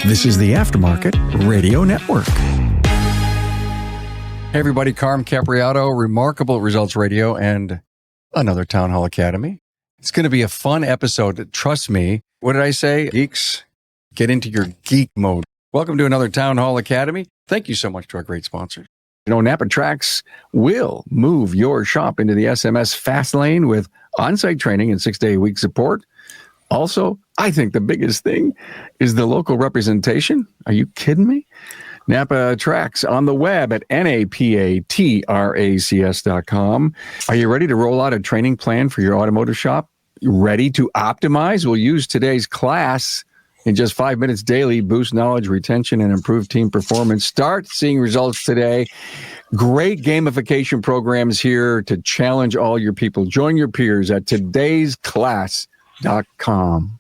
This is the Aftermarket Radio Network. Hey everybody, Carm Capriato, Remarkable Results Radio, and another Town Hall Academy. It's going to be a fun episode. Trust me. What did I say? Geeks, get into your geek mode. Welcome to another Town Hall Academy. Thank you so much to our great sponsors. You know, NAPA Tracks will move your shop into the SMS fast lane with on-site training and 6-day-a-week support. Also, I think the biggest thing is the local representation. Are you kidding me? NAPA Tracks on the web at NAPATRACS.com. Are you ready to roll out a training plan for your automotive shop? You ready to optimize? We'll use today's class in just 5 minutes daily, boost knowledge, retention, and improve team performance. Start seeing results today. Great gamification programs here to challenge all your people. Join your peers at todaysclass.com.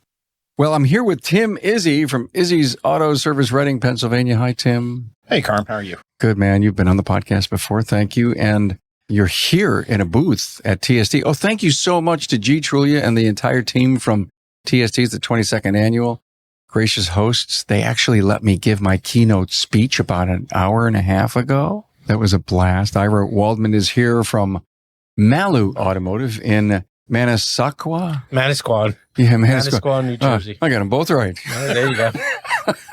Well, I'm here with Tim Iezzi from Iezzi's Auto Service, Reading, Pennsylvania. Hi, Tim. Hey, Carm. How are you? Good, man. You've been on the podcast before. Thank you. And you're here in a booth at TST. Oh, thank you so much to G. Trulia and the entire team from TST's the 22nd annual. Gracious hosts. They actually let me give my keynote speech about an hour and a half ago. That was a blast. Ira Waldman is here from Mallue Automotive in Manasquan. Yeah, Manasquan, New Jersey. I got them both right. There you go.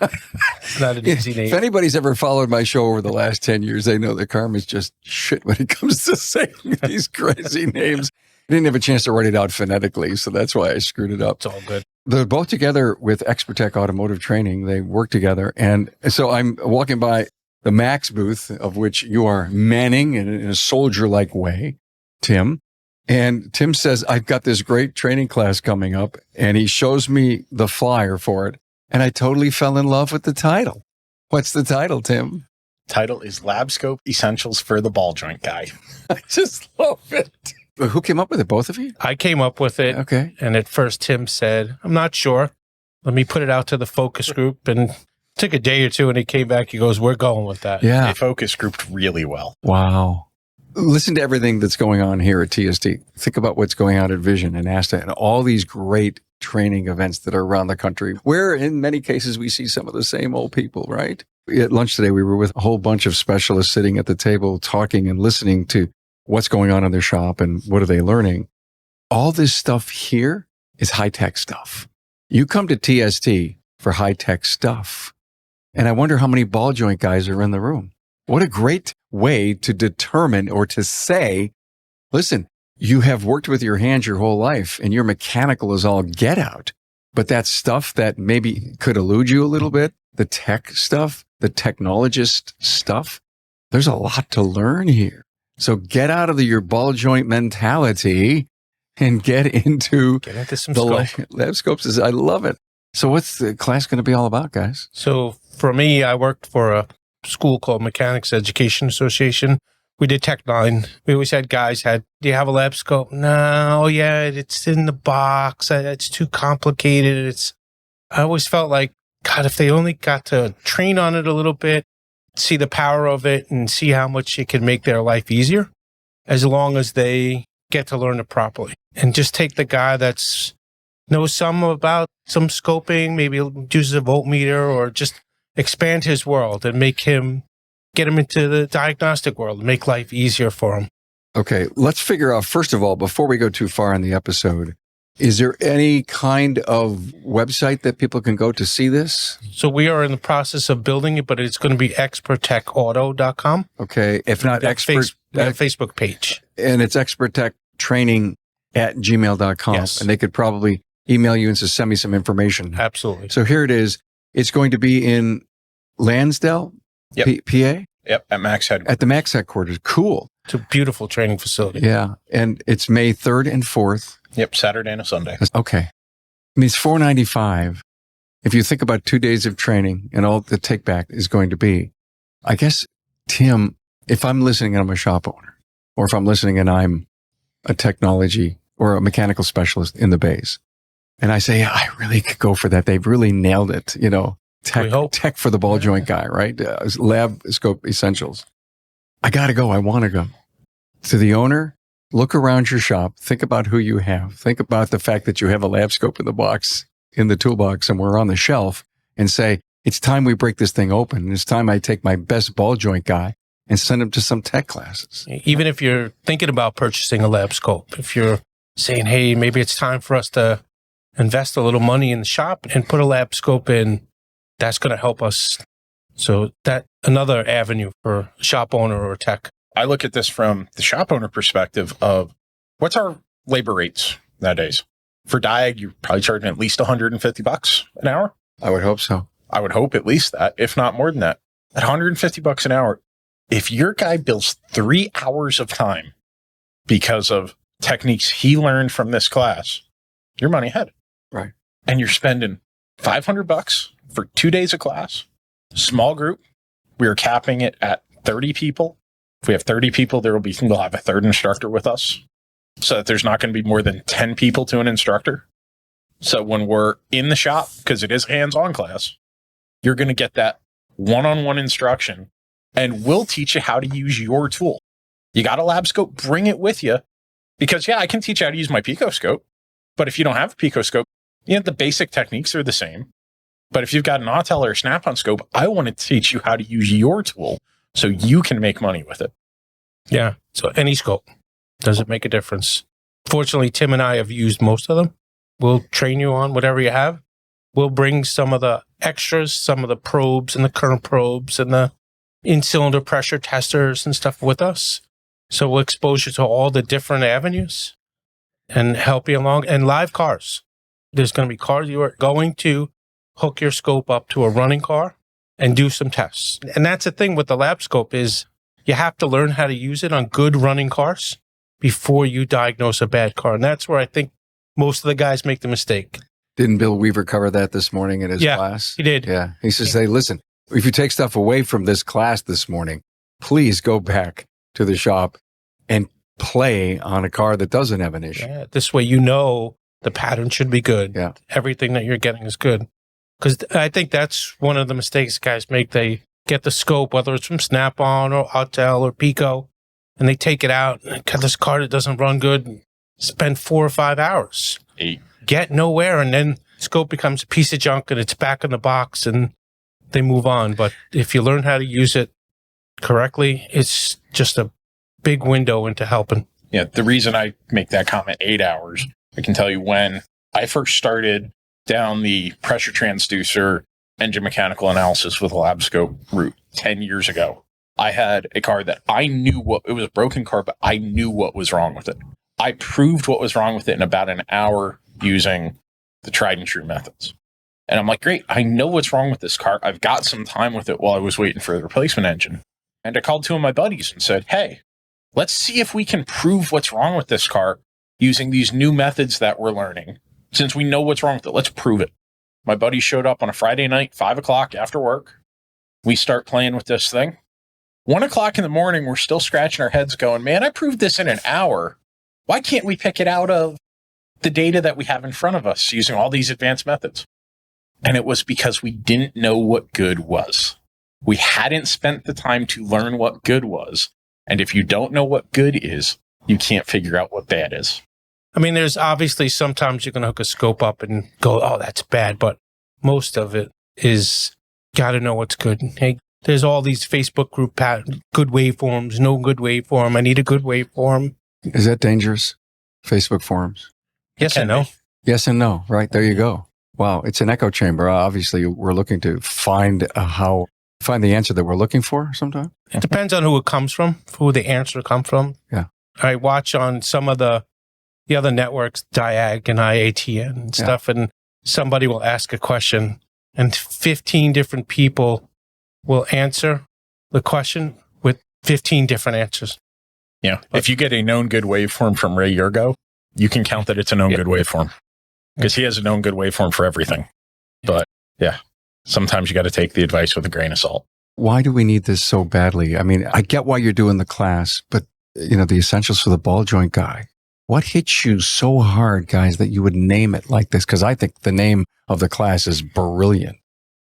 It's not an easy name. If anybody's ever followed my show over the last 10 years, they know that Carm is just shit when it comes to saying these crazy names. I didn't have a chance to write it out phonetically, so that's why I screwed it up. It's all good. They're both together with Expertech Automotive Training. They work together. And so I'm walking by the Max booth, of which you are manning in a soldier-like way, Tim. And Tim says, I've got this great training class coming up, and he shows me the flyer for it. And I totally fell in love with the title. What's the title, Tim? Title is Labscope Essentials for the ball joint guy. I just love it. Who came up with it? Both of you? I came up with it. Okay. And at first Tim said, I'm not sure. Let me put it out to the focus group. And it took a day or two, and he came back. He goes, we're going with that. Yeah. They focus grouped really well. Wow. Listen to everything that's going on here at TST. Think about what's going on at Vision and ASTA and all these great training events that are around the country, where in many cases we see some of the same old people, right? At lunch today, we were with a whole bunch of specialists sitting at the table talking and listening to what's going on in their shop and what are they learning. All this stuff here is high-tech stuff. You come to TST for high-tech stuff. And I wonder how many ball joint guys are in the room. What a great way to determine or to say, listen, you have worked with your hands your whole life and you're mechanical as all get out. But that stuff that maybe could elude you a little bit, the tech stuff, the technologist stuff, there's a lot to learn here. So get out of your ball joint mentality and get into some the Labscopes. I love it. So what's the class going to be all about, guys? So for me, I worked for a school called Mechanics Education Association. We did Tech 9. We always had guys do you have a Labscope? No, yeah, it's in the box. It's too complicated. I always felt like, God, if they only got to train on it a little bit, see the power of it and see how much it can make their life easier, as long as they get to learn it properly. And just take the guy that's knows some about some scoping, maybe uses a voltmeter, or just expand his world and get him into the diagnostic world and make life easier for him. Okay, let's figure out, first of all, before we go too far in the episode, is there any kind of website that people can go to see this? So we are in the process of building it, but it's going to be experttechauto.com. Okay, if not Facebook page. And it's experttechtraining@gmail.com. Yes. And they could probably email you and say, send me some information. Absolutely. So here it is. It's going to be in Lansdale, Yep. PA? Yep, at Max headquarters. At the Max headquarters. Cool. It's a beautiful training facility. Yeah. And it's May 3rd and 4th. Yep, Saturday and a Sunday. Okay. I mean, it's $495. If you think about 2 days of training and all the take back is going to be, I guess, Tim, if I'm listening and I'm a shop owner, or if I'm listening and I'm a technology or a mechanical specialist in the base, and I say, yeah, I really could go for that. They've really nailed it. You know, tech for the ball joint guy, right? Labscope Essentials. I got to go. I want to go. To the owner, look around your shop. Think about who you have. Think about the fact that you have a Labscope in the box, in the toolbox somewhere on the shelf, and say, It's time we break this thing open. It's time I take my best ball joint guy and send him to some tech classes. Even if you're thinking about purchasing a Labscope, if you're saying, hey, maybe it's time for us to invest a little money in the shop and put a Labscope in, that's going to help us. So that another avenue for a shop owner or tech. I look at this from the shop owner perspective of what's our labor rates nowadays? For Diag, you're probably charging at least $150 an hour. I would hope so. I would hope at least that, if not more than that. At $150 an hour, if your guy bills 3 hours of time because of techniques he learned from this class, you're money ahead. Right. And you're spending $500 for 2 days of class. Small group. We are capping it at 30 people. If we have 30 people, we'll have a third instructor with us, so that there's not going to be more than 10 people to an instructor. So when we're in the shop, because it is a hands-on class, you're going to get that one-on-one instruction, and we'll teach you how to use your tool. You got a Labscope, bring it with you, because I can teach you how to use my picoscope, but if you don't have a picoscope, the basic techniques are the same. But if you've got an Autel or a Snap-on scope, I want to teach you how to use your tool so you can make money with it. Yeah. So any scope. Does it make a difference? Fortunately, Tim and I have used most of them. We'll train you on whatever you have. We'll bring some of the extras, some of the probes and the current probes and the in-cylinder pressure testers and stuff with us. So we'll expose you to all the different avenues and help you along. And live cars. There's going to be cars you are going to hook your scope up to a running car and do some tests. And that's the thing with the Labscope is you have to learn how to use it on good running cars before you diagnose a bad car. And that's where I think most of the guys make the mistake. Didn't Bill Weaver cover that this morning in his class? He did. Yeah. He says, hey, listen, if you take stuff away from this class this morning, please go back to the shop and play on a car that doesn't have an issue. Yeah, this way the pattern should be good. Yeah. Everything that you're getting is good. Because I think that's one of the mistakes guys make. They get the scope, whether it's from Snap-on or Autel or Pico, and they take it out and got this car that doesn't run good and spend 4 or 5 hours. 8. Get nowhere, and then scope becomes a piece of junk and it's back in the box and they move on. But if you learn how to use it correctly, it's just a big window into helping. Yeah, the reason I make that comment 8 hours, I can tell you when I first started down the pressure transducer engine mechanical analysis with a Labscope route 10 years ago. I had a car that I knew it was a broken car, but I knew what was wrong with it. I proved what was wrong with it in about an hour using the tried and true methods. And I'm like, great, I know what's wrong with this car. I've got some time with it while I was waiting for the replacement engine. And I called 2 of my buddies and said, hey, let's see if we can prove what's wrong with this car using these new methods that we're learning. Since we know what's wrong with it, let's prove it. My buddy showed up on a Friday night, 5 o'clock after work. We start playing with this thing. 1 o'clock in the morning, we're still scratching our heads going, man, I proved this in an hour. Why can't we pick it out of the data that we have in front of us using all these advanced methods? And it was because we didn't know what good was. We hadn't spent the time to learn what good was. And if you don't know what good is, you can't figure out what bad is. I mean, there's obviously sometimes you're going to hook a scope up and go, oh, that's bad. But most of it is got to know what's good. Hey, there's all these Facebook group good waveforms, no good waveform. I need a good waveform. Is that dangerous? Facebook forums? Yes and no. Yes and no. Right. There you go. Wow. It's an echo chamber. Obviously, we're looking to find the answer that we're looking for sometimes. It depends on who it comes from, who the answer comes from. Yeah. I watch on some of the other networks, Diag and IATN and stuff, and somebody will ask a question and 15 different people will answer the question with 15 different answers. Yeah. If you get a known good waveform from Ray Yurgo, you can count that it's a known good waveform because he has a known good waveform for everything. But yeah, sometimes you got to take the advice with a grain of salt. Why do we need this so badly? I mean, I get why you're doing the class, but the essentials for the ball joint guy. What hits you so hard, guys, that you would name it like this? Because I think the name of the class is brilliant.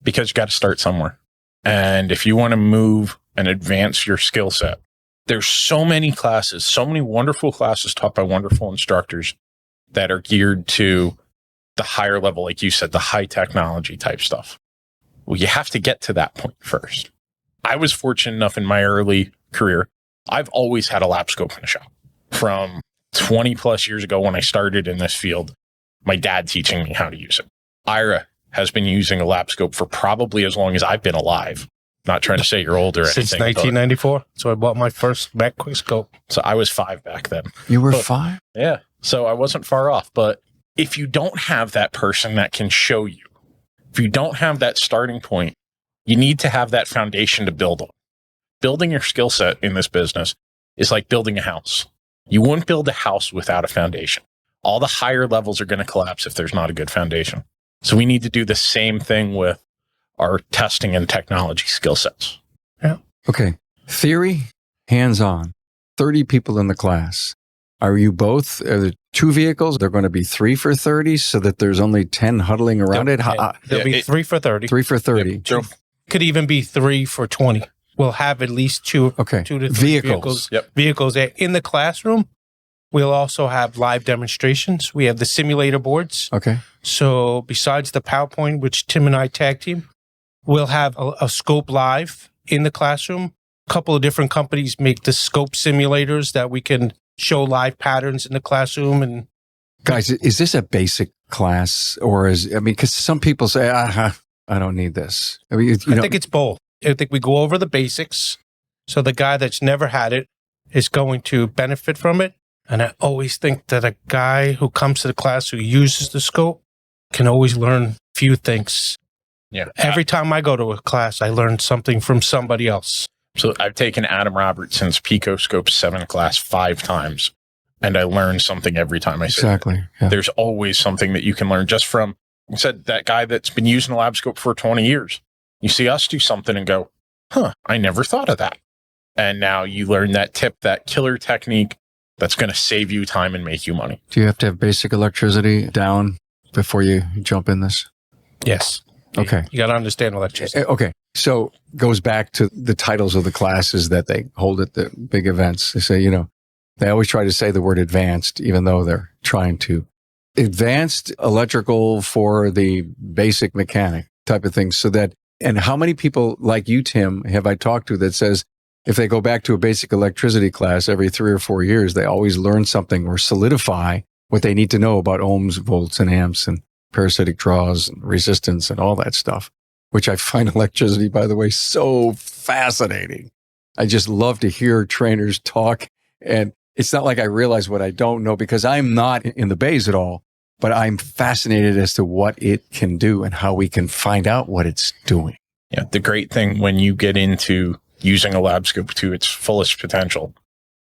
Because you got to start somewhere. And if you want to move and advance your skill set, there's so many classes, so many wonderful classes taught by wonderful instructors that are geared to the higher level, like you said, the high technology type stuff. Well, you have to get to that point first. I was fortunate enough in my early career. I've always had a Labscope in the shop. From 20 plus years ago when I started in this field, my dad teaching me how to use it. Ira has been using a Labscope for probably as long as I've been alive. Not trying to say you're older or Since anything. 1994. So I bought my first Mac Quickscope. So I was 5 back then. You were 5? Yeah. So I wasn't far off. But if you don't have that person that can show you, if you don't have that starting point, you need to have that foundation to build on. Building your skill set in this business is like building a house. You wouldn't build a house without a foundation. All the higher levels are going to collapse if there's not a good foundation. So we need to do the same thing with our testing and technology skill sets. Yeah. Okay. Theory, hands-on. 30 people in the class. Are you both are 2 vehicles? They're going to be 3 for 30 so that there's only 10 huddling around it? There'll be 3 for 30. 3 for 30. Yep. Could even be 3 for 20. We'll have at least 2 Okay. 2 to 3 Vehicles. vehicles in the classroom. We'll also have live demonstrations. We have the simulator boards. Okay. So besides the PowerPoint, which Tim and I tag team, we'll have a scope live in the classroom. A couple of different companies make the scope simulators that we can show live patterns in the classroom. And Guys, is this a basic class or because some people say, I don't need this. I mean, I think it's both. I think we go over the basics. So the guy that's never had it is going to benefit from it. And I always think that a guy who comes to the class who uses the scope can always learn a few things. Yeah. Every time I go to a class, I learn something from somebody else. So I've taken Adam Robertson's Picoscope 7 class 5 times, and I learn something every time I sit there. Exactly. Yeah. There's always something that you can learn just from, you said, that guy that's been using a Labscope for 20 years. You see us do something and go, I never thought of that. And now you learn that tip, that killer technique that's going to save you time and make you money. Do you have to have basic electricity down before you jump in this? Yes. Okay. You got to understand electricity. Okay. So goes back to the titles of the classes that they hold at the big events. They say, they always try to say the word advanced, even though they're trying to. Advanced electrical for the basic mechanic type of thing. And how many people like you, Tim, have I talked to that says, if they go back to a basic electricity class every 3 or 4 years, they always learn something or solidify what they need to know about ohms, volts, and amps and parasitic draws and resistance and all that stuff, which I find electricity, by the way, so fascinating. I just love to hear trainers talk. And it's not like I realize what I don't know because I'm not in the bays at all, but I'm fascinated as to what it can do and how we can find out what it's doing. Yeah. The great thing when you get into using a Labscope to its fullest potential,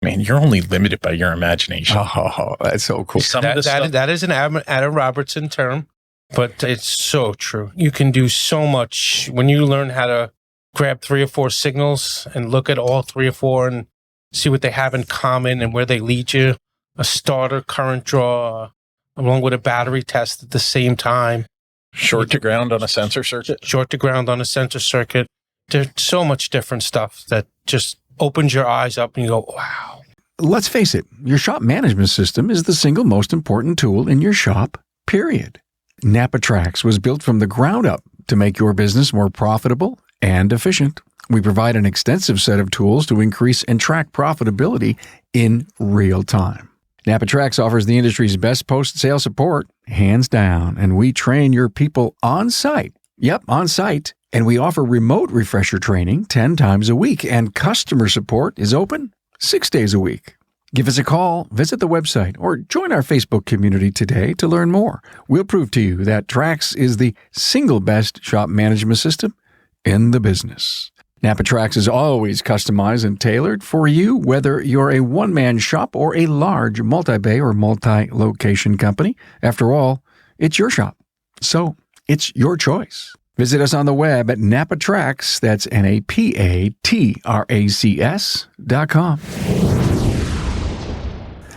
man, you're only limited by your imagination. Oh, that's so cool. That is an Adam Robertson term, but it's so true. You can do so much when you learn how to grab 3 or 4 signals and look at all 3 or 4 and see what they have in common and where they lead you. A starter current draw along with a battery test at the same time. Short to ground on a sensor circuit. Short to ground on a sensor circuit. There's so much different stuff that just opens your eyes up and you go, wow. Let's face it, your shop management system is the single most important tool in your shop, period. NAPA Trax was built from the ground up to make your business more profitable and efficient. We provide an extensive set of tools to increase and track profitability in real time. NAPA Trax offers the industry's best post-sale support, hands down, and we train your people on site. Yep, on site. And we offer remote refresher training 10 times a week, and customer support is open 6 days a week. Give us a call, visit the website, or join our Facebook community today to learn more. We'll prove to you that Trax is the single best shop management system in the business. NAPA Trax is always customized and tailored for you, whether you're a one-man shop or a large multi-bay or multi-location company. After all, it's your shop, so it's your choice. Visit us on the web at NAPATRAX, that's NAPATRACS.com.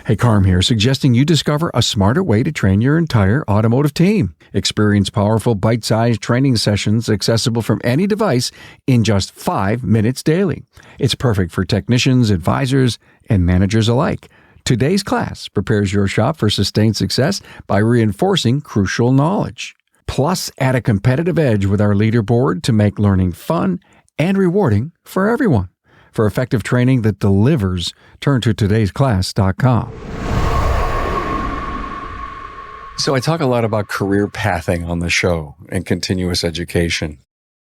Hey, Carm here, suggesting you discover a smarter way to train your entire automotive team. Experience powerful, bite-sized training sessions accessible from any device in just 5 minutes daily. It's perfect for technicians, advisors, and managers alike. Today's class prepares your shop for sustained success by reinforcing crucial knowledge. Plus, add a competitive edge with our leaderboard to make learning fun and rewarding for everyone. For effective training that delivers, turn to todaysclass.com. So I talk a lot about career pathing on the show and continuous education.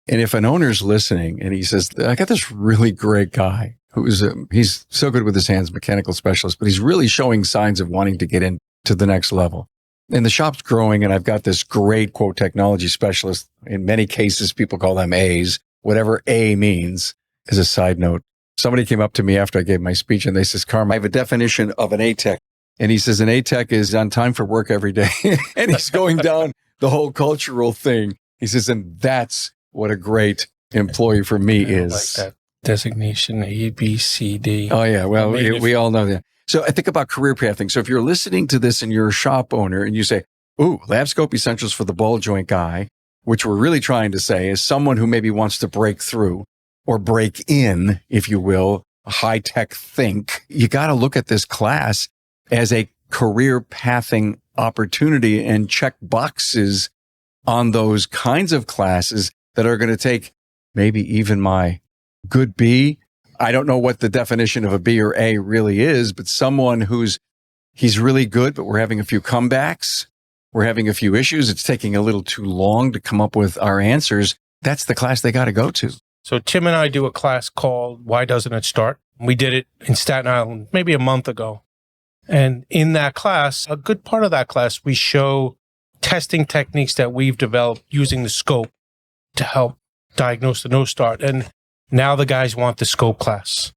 And if an owner's listening and he says, I got this really great guy who's he's so good with his hands, mechanical specialist, but he's really showing signs of wanting to get into the next level. And the shop's growing, and I've got this great, quote, technology specialist. In many cases, people call them A's. Whatever A means. As a side note, somebody came up to me after I gave my speech, and they says, Carm, I have a definition of an A-Tech. And he says, an A-Tech is on time for work every day. And he's going down the whole cultural thing. He says, and that's what a great employee for me is. Like that designation, A, B, C, D. Oh, yeah. Well, we all know that. So I think about career pathing. So if you're listening to this and you're a shop owner and you say, ooh, Labscope Essentials for the ball joint guy, which we're really trying to say is someone who maybe wants to break through or break in, if you will, high-tech think, you got to look at this class as a career pathing opportunity and check boxes on those kinds of classes that are going to take maybe even my good B. I don't know what the definition of a B or A really is, but someone he's really good, but we're having a few comebacks. We're having a few issues. It's taking a little too long to come up with our answers. That's the class they got to go to. So Tim and I do a class called Why Doesn't It Start? We did it in Staten Island maybe a month ago. And in that class, a good part of that class, we show testing techniques that we've developed using the scope to help diagnose the no start. And now the guys want the scope class.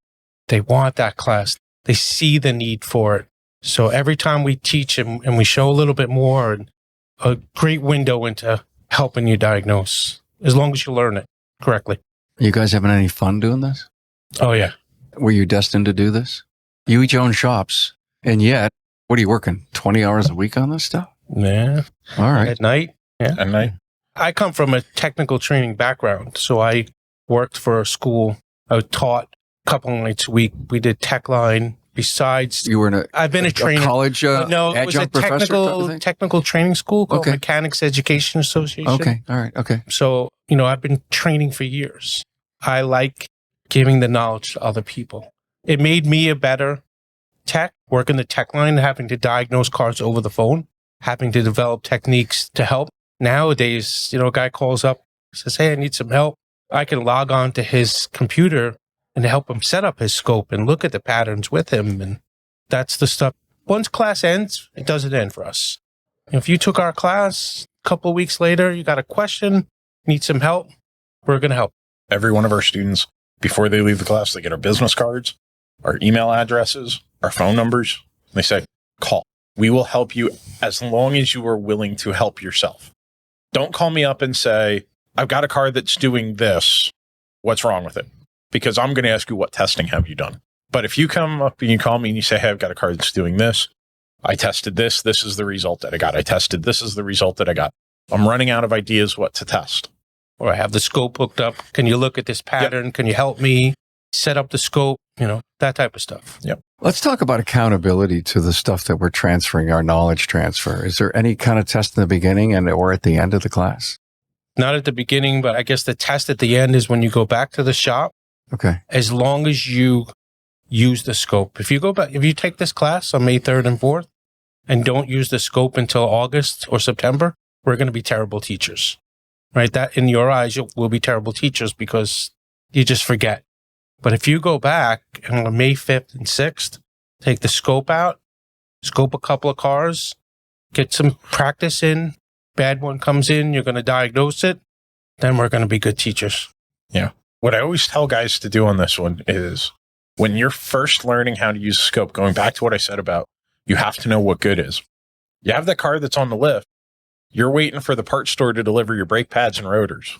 They want that class. They see the need for it. So every time we teach and we show a little bit more, and a great window into helping you diagnose, as long as you learn it correctly. You guys having any fun doing this? Oh, yeah. Were you destined to do this? You each own shops, and yet, what are you working, 20 hours a week on this stuff? Yeah. All right. At night. Yeah. At night. I come from a technical training background, so I worked for a school. I taught a couple of nights a week. We did tech line. Besides, You were I've been a trainer. college No, it was a adjunct professor type of thing? technical training school called Okay. Mechanics Education Association. Okay. All right. Okay. So, I've been training for years. I like giving the knowledge to other people. It made me a better tech, working the tech line, having to diagnose cars over the phone, having to develop techniques to help. Nowadays, a guy calls up, says, hey, I need some help. I can log on to his computer and help him set up his scope and look at the patterns with him. And that's the stuff. Once class ends, it doesn't end for us. If you took our class, a couple of weeks later, you got a question, need some help, we're going to help. Every one of our students, before they leave the class, they get our business cards, our email addresses, our phone numbers. They say, call. We will help you as long as you are willing to help yourself. Don't call me up and say, I've got a car that's doing this. What's wrong with it? Because I'm going to ask you, what testing have you done? But if you come up and you call me and you say, hey, I've got a car that's doing this. I tested this. This is the result that I got. I tested. This is the result that I got. I'm running out of ideas what to test. Or I have the scope hooked up. Can you look at this pattern? Yep. Can you help me set up the scope? That type of stuff. Yep. Let's talk about accountability to the stuff that we're transferring, our knowledge transfer. Is there any kind of test in the beginning or at the end of the class? Not at the beginning, but I guess the test at the end is when you go back to the shop. Okay. As long as you use the scope. If you take this class on May 3rd and 4th and don't use the scope until August or September, we're going to be terrible teachers, right? That in your eyes, we'll be terrible teachers because you just forget. But if you go back on May 5th and 6th, take the scope out, scope a couple of cars, get some practice in, bad one comes in, you're going to diagnose it, then we're going to be good teachers. Yeah. What I always tell guys to do on this one is when you're first learning how to use a scope, going back to what I said about, you have to know what good is. You have that car that's on the lift. You're waiting for the parts store to deliver your brake pads and rotors.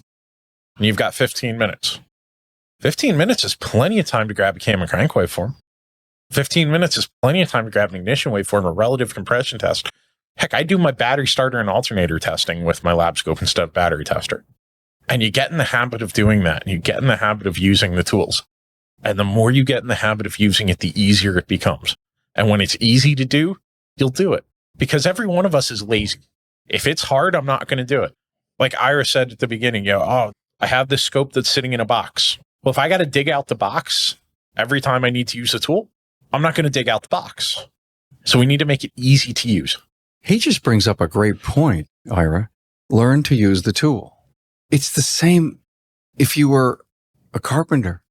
And you've got 15 minutes. 15 minutes is plenty of time to grab a cam and crank waveform. 15 minutes is plenty of time to grab an ignition waveform, a relative compression test. Heck, I do my battery starter and alternator testing with my Labscope instead of battery tester. And you get in the habit of doing that. And you get in the habit of using the tools. And the more you get in the habit of using it, the easier it becomes. And when it's easy to do, you'll do it. Because every one of us is lazy. If it's hard, I'm not going to do it. Like Ira said at the beginning, oh, I have this scope that's sitting in a box. Well, if I got to dig out the box every time I need to use a tool, I'm not going to dig out the box. So we need to make it easy to use. He just brings up a great point, Ira. Learn to use the tool. It's the same if you were a carpenter.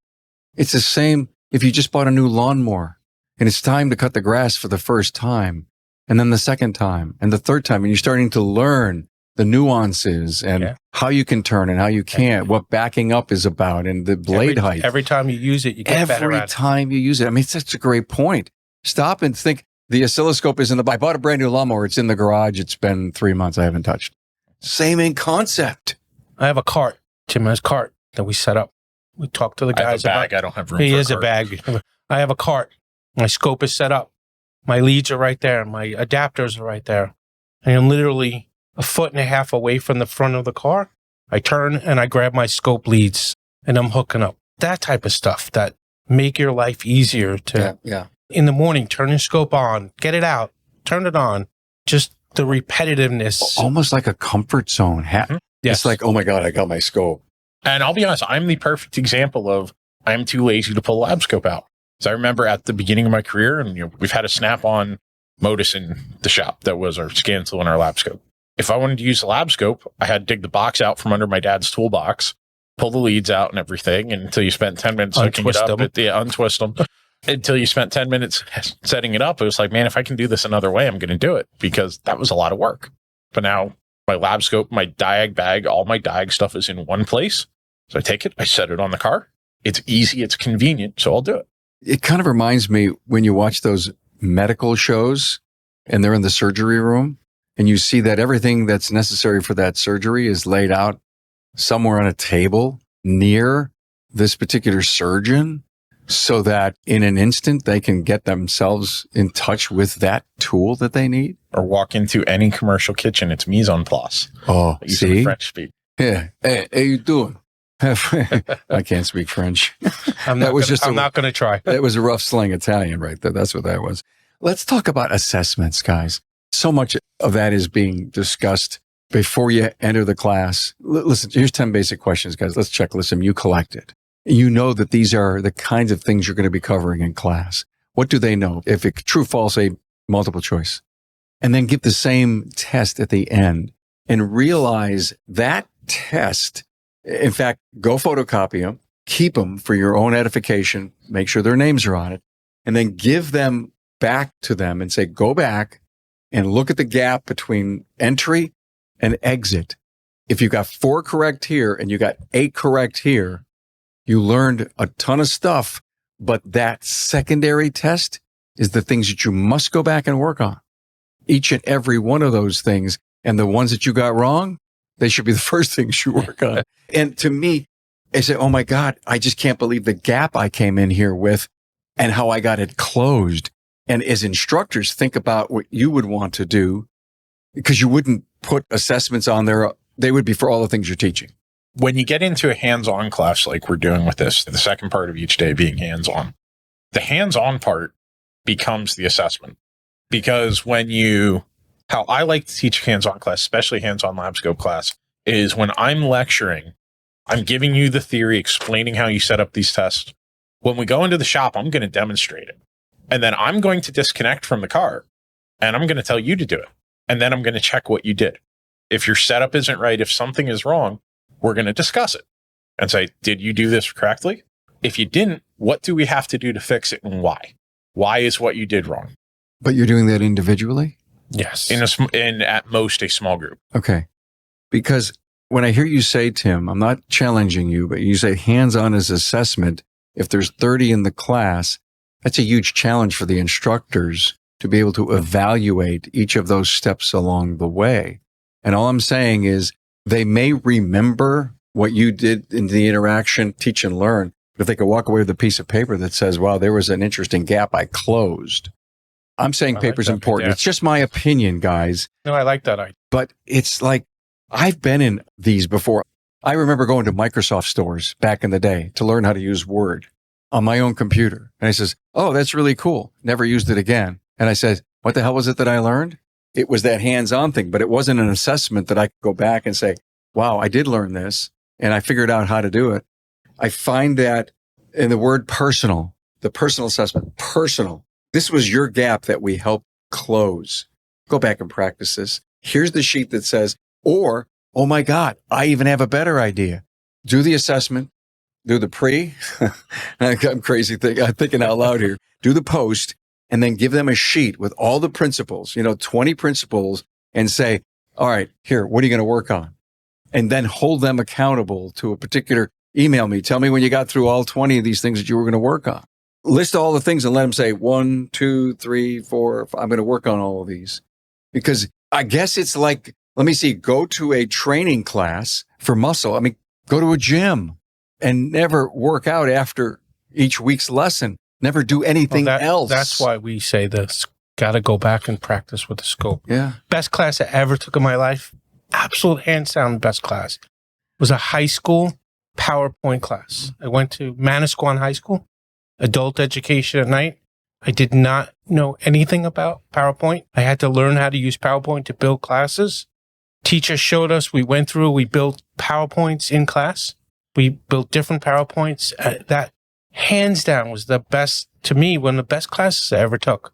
It's the same if you just bought a new lawnmower and it's time to cut the grass for the first time, and then the second time and the third time, and you're starting to learn the nuances and how you can turn and how you can't, what backing up is about and the blade height. Every time you use it, you get better at it. Every time you use it. I mean, it's such a great point. Stop and think. The oscilloscope is I bought a brand new lawnmower. It's in the garage. It's been 3 months. I haven't touched. Same in concept. I have a cart. Tim has a cart that we set up. We talked to the guys I have a bag. about. I don't have room He for is a bag. I have a cart. My scope is set up. My leads are right there. My adapters are right there. And I'm literally a foot and a half away from the front of the car. I turn and I grab my scope leads and I'm hooking up. That type of stuff that make your life easier to, in the morning, turn your scope on, get it out, turn it on. Just the repetitiveness. Almost like a comfort zone. Yes. It's like, oh my God, I got my scope. And I'll be honest, I'm the perfect example of I'm too lazy to pull a Labscope out. So I remember at the beginning of my career, and we've had a snap-on modus in the shop that was our scan tool and our Labscope. If I wanted to use the Labscope, I had to dig the box out from under my dad's toolbox, pull the leads out and everything, and until you spent 10 minutes hooking it up, untwist them. Until you spent 10 minutes setting it up, it was like, man, if I can do this another way, I'm going to do it, because that was a lot of work. But now my Labscope, my Diag bag, all my Diag stuff is in one place. So I take it, I set it on the car. It's easy, it's convenient, so I'll do it. It kind of reminds me when you watch those medical shows and they're in the surgery room and you see that everything that's necessary for that surgery is laid out somewhere on a table near this particular surgeon, so that in an instant they can get themselves in touch with that tool that they need. Or walk into any commercial kitchen, it's mise en place. Oh, see? French speak. Yeah. Hey, how you doing? I can't speak French. I'm not going to try. That was a rough slang Italian right there. That's what that was. Let's talk about assessments, guys. So much of that is being discussed before you enter the class. Listen, here's 10 basic questions, guys. Let's checklist them. You collect it. You know that these are the kinds of things you're going to be covering in class. What do they know? If it's true, false, a multiple choice. And then give the same test at the end and realize that test. In fact, go photocopy them, keep them for your own edification, make sure their names are on it, and then give them back to them and say, go back and look at the gap between entry and exit. If you got 4 correct here and you got 8 correct here, you learned a ton of stuff, but that secondary test is the things that you must go back and work on. Each and every one of those things, and the ones that you got wrong, they should be the first things you work on. And to me, I say, oh my God, I just can't believe the gap I came in here with and how I got it closed. And as instructors, think about what you would want to do, because you wouldn't put assessments on there. They would be for all the things you're teaching. When you get into a hands-on class like we're doing with this, the second part of each day being hands-on, the hands-on part becomes the assessment. Because how I like to teach hands-on class, especially hands-on Labscope class, is when I'm lecturing, I'm giving you the theory, explaining how you set up these tests. When we go into the shop, I'm going to demonstrate it. And then I'm going to disconnect from the car and I'm going to tell you to do it. And then I'm going to check what you did. If your setup isn't right, if something is wrong, we're going to discuss it and say, did you do this correctly? If you didn't, what do we have to do to fix it and why? Why is what you did wrong? But you're doing that individually? Yes. In at most a small group. Okay. Because when I hear you say, Tim, I'm not challenging you, but you say hands-on as assessment. If there's 30 in the class, that's a huge challenge for the instructors to be able to evaluate each of those steps along the way. And all I'm saying is they may remember what you did in the interaction, teach and learn, but if they could walk away with a piece of paper that says, wow, there was an interesting gap I closed. I'm saying paper's important. It's just my opinion, guys. No, I like that idea. But it's like, I've been in these before. I remember going to Microsoft stores back in the day to learn how to use Word on my own computer. And I says, oh, that's really cool. Never used it again. And I said, what the hell was it that I learned? It was that hands-on thing, but it wasn't an assessment that I could go back and say, wow, I did learn this and I figured out how to do it. I find that in the word personal, the personal assessment, personal, this was your gap that we helped close. Go back and practice this. Here's the sheet that says, or, oh my God, I even have a better idea. Do the assessment, do the pre. I'm crazy. I'm thinking out loud here. Do the post and then give them a sheet with all the principles, 20 principles and say, all right, here, what are you going to work on? And then hold them accountable to a particular email me. Tell me when you got through all 20 of these things that you were going to work on. List all the things and let them say 1, 2, 3, 4. I'm going to work on all of these because I guess it's like, let me see, go to a training class for muscle. I mean, go to a gym and never work out after each week's lesson. Never do anything else. That's why we say this. Got to go back and practice with the scope. Yeah. Best class I ever took in my life, absolute hands down best class, was a high school PowerPoint class. I went to Manasquan High School, adult education at night. I did not know anything about PowerPoint. I had to learn how to use PowerPoint to build classes. Teacher showed us, we built PowerPoints in class. We built different PowerPoints. That hands down was the best, to me, one of the best classes I ever took.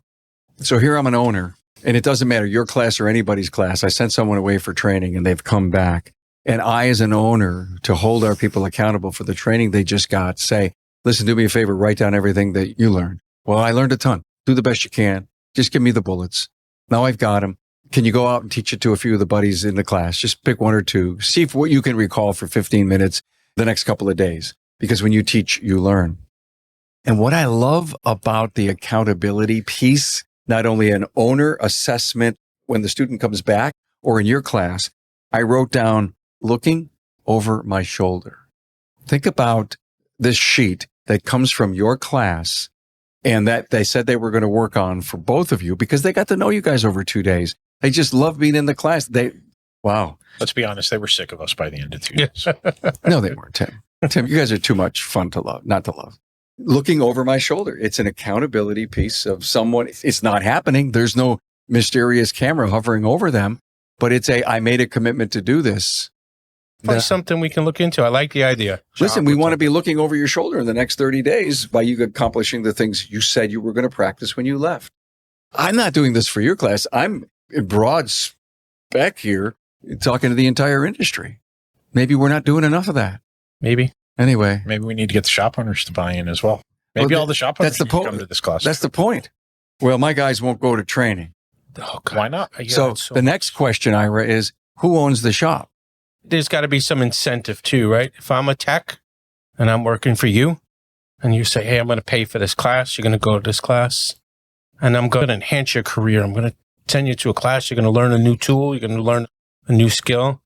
So here I'm an owner, and it doesn't matter your class or anybody's class. I sent someone away for training and they've come back. And I, as an owner, to hold our people accountable for the training they just got, say, listen, do me a favor, write down everything that you learned. Well, I learned a ton. Do the best you can. Just give me the bullets. Now I've got them. Can you go out and teach it to a few of the buddies in the class? Just pick one or two. See what you can recall for 15 minutes the next couple of days. Because when you teach, you learn. And what I love about the accountability piece, not only an owner assessment when the student comes back or in your class, I wrote down looking over my shoulder. Think about this sheet that comes from your class and that they said they were going to work on for both of you because they got to know you guys over 2 days. They just love being in the class. Wow. Let's be honest, they were sick of us by the end of 2 days. No, they weren't, Tim. Tim, you guys are too much fun to love, not to love. Looking over my shoulder. It's an accountability piece of someone. It's not happening. There's no mysterious camera hovering over them, but I made a commitment to do this. Probably something we can look into. I like the idea. Listen, we want to be looking over your shoulder in the next 30 days by you accomplishing the things you said you were going to practice when you left. I'm not doing this for your class. I'm in broad spec here talking to the entire industry. Maybe we're not doing enough of that. Maybe. Anyway. Maybe we need to get the shop owners to buy in as well. Maybe all the shop owners come to this class. That's the point. Well, my guys won't go to training. Oh, God. Why not? So the next question, Ira, is who owns the shop? There's got to be some incentive too, right? If I'm a tech and I'm working for you and you say, hey, I'm going to pay for this class. You're going to go to this class and I'm going to enhance your career. I'm going to send you to a class. You're going to learn a new tool. You're going to learn a new skill.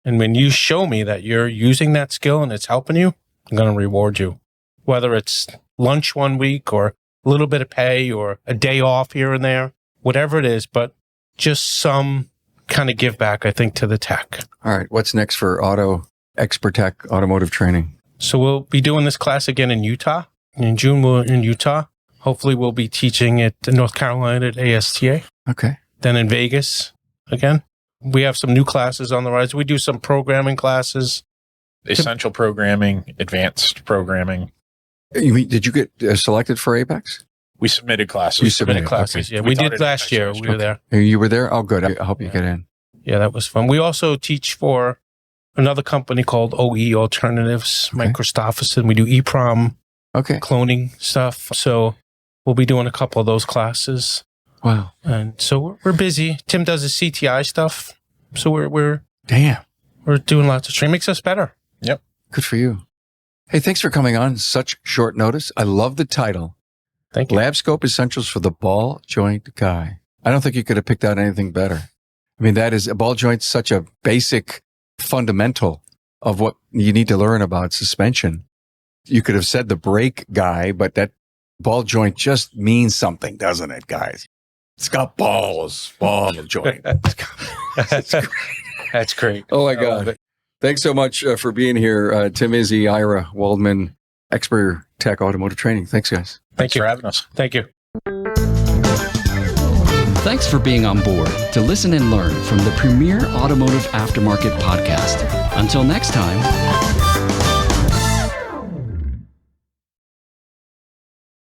And when you show me that you're using that skill and it's helping you, I'm going to reward you. Whether it's lunch 1 week or a little bit of pay or a day off here and there, whatever it is, but just some kind of give back, I think, to the tech. All right. What's next for Expert Tech automotive training? So we'll be doing this class again in Utah. In June, we're in Utah. Hopefully, we'll be teaching it in North Carolina at ASTA. Okay. Then in Vegas again. We have some new classes on the rise. We do some programming classes. Essential programming, advanced programming. Did you get selected for Apex? We submitted classes. You submitted classes, okay. yeah. We did last year. We were there. You were there? Oh, good. I hope you get in. Yeah, that was fun. We also teach for another company called OE Alternatives, Okay. Mike Christopherson. We do EPROM, cloning stuff. So we'll be doing a couple of those classes. Wow. And so we're busy. Tim does his CTI stuff. So we're doing lots of training. Makes us better. Yep. Good for you. Hey, thanks for coming on such short notice. I love the title. Thank you. Labscope Essentials for the Ball Joint Guy. I don't think you could have picked out anything better. I mean, that is a ball joint's such a basic fundamental of what you need to learn about suspension. You could have said the brake guy, but that ball joint just means something, doesn't it, guys? It's got balls, ball joint. That's great. Oh, my God. Thanks so much for being here, Tim, Iezzi, Ira Waldman, Expert Tech Automotive Training. Thanks, guys. Thank you for having us. Thank you. Thanks for being on board to listen and learn from the premier automotive aftermarket podcast. Until next time.